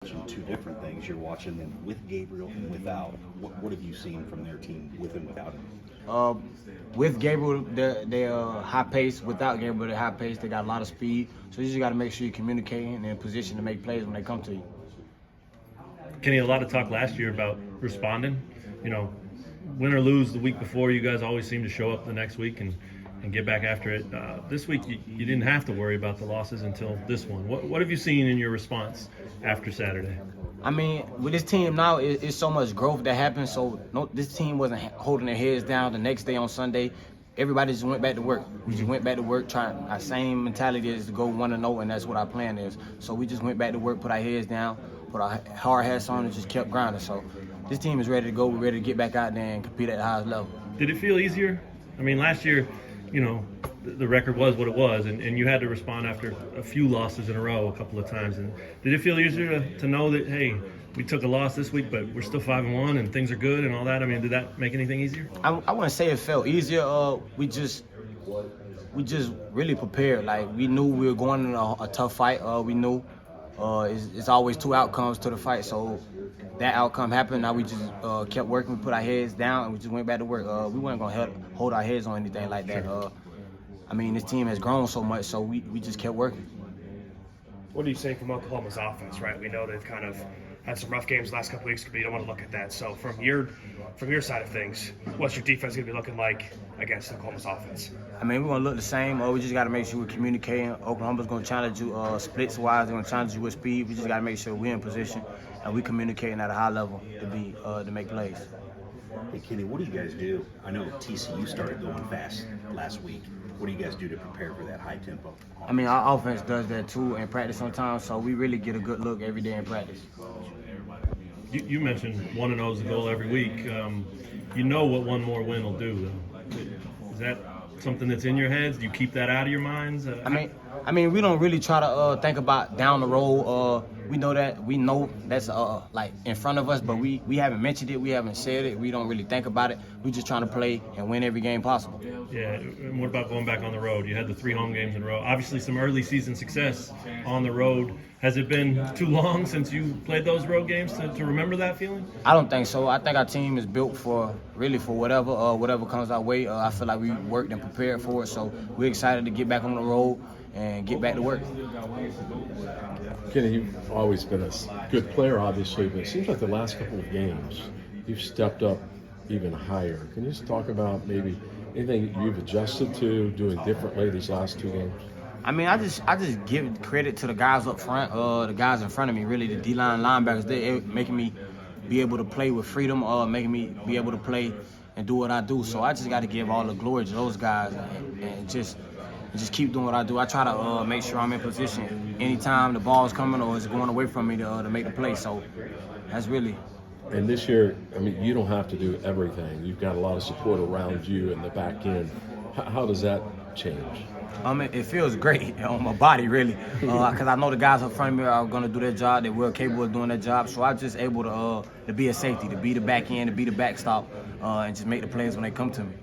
watching two different things. You're watching them with Gabriel and without. What have you seen from their team with and without him? With Gabriel, they're high pace. Without Gabriel, they're high pace. They got a lot of speed. So you just got to make sure you're communicating and in position to make plays when they come to you. Kenny, a lot of talk last year about responding. You know, win or lose the week before, you guys always seem to show up the next week and get back after it. This week, you didn't have to worry about the losses until this one. What have you seen in your response after Saturday? I mean, with this team now, it's so much growth that happened. So this team wasn't holding their heads down. The next day on Sunday, everybody just went back to work. We just went back to work, trying. Our same mentality is to go 1-0, and that's what our plan is. So we just went back to work, put our heads down, put our hard hats on, and just kept grinding. So this team is ready to go. We're ready to get back out there and compete at the highest level. Did it feel easier? I mean, last year, you know, the record was what it was, and you had to respond after a few losses in a row a couple of times. And did it feel easier to know that, hey, we took a loss this week, but we're still 5-1 and things are good and all that? I mean, did that make anything easier? I wouldn't say it felt easier. We just really prepared. Like, we knew we were going in a tough fight. We knew it's always two outcomes to the fight. So that outcome happened. Now we just kept working. We put our heads down and we just went back to work. We weren't gonna hold our heads on anything like that. I mean, this team has grown so much, so we just kept working. What do you say from Oklahoma's offense, right? We know they've kind of had some rough games the last couple weeks, but you don't want to look at that. So from your side of things, what's your defense going to be looking like against Oklahoma's offense? I mean, we're going to look the same. We just got to make sure we're communicating. Oklahoma's going to challenge you splits-wise. They're going to challenge you with speed. We just got to make sure we're in position and we're communicating at a high level to make plays. Hey, Kenny, what do you guys do? I know TCU started going fast last week. What do you guys do to prepare for that high tempo? I mean, our offense does that too in practice sometimes, so we really get a good look every day in practice. You mentioned 1-0 is the goal every week. You know what one more win will do. Is that something that's in your heads? Do you keep that out of your minds? I mean, we don't really try to think about down the road. We know that's like in front of us, but we haven't mentioned it. We haven't said it. We don't really think about it. We're just trying to play and win every game possible. Yeah, and what about going back on the road? You had the 3 home games in a row. Obviously, some early season success on the road. Has it been too long since you played those road games to remember that feeling? I don't think so. I think our team is built for whatever comes our way. I feel like we worked and prepared for it, so we're excited to get back on the road and get back to work. Kenny, you've always been a good player, obviously, but it seems like the last couple of games you've stepped up even higher. Can you just talk about maybe anything you've adjusted to, doing differently these last 2 games? I mean, I just give credit to the guys up front, the guys in front of me, really, the D-line linebackers. They're making me be able to play with freedom, making me be able to play and do what I do. So I just got to give all the glory to those guys and just keep doing what I do. I try to make sure I'm in position anytime the ball is coming or it's going away from me to make the play. So that's really. And this year, I mean, you don't have to do everything. You've got a lot of support around you in the back end. How does that change? It feels great on my body, really, because I know the guys up front of me are going to do their job. They were capable of doing their job, so I'm just able to be a safety, to be the back end, to be the backstop, and just make the plays when they come to me.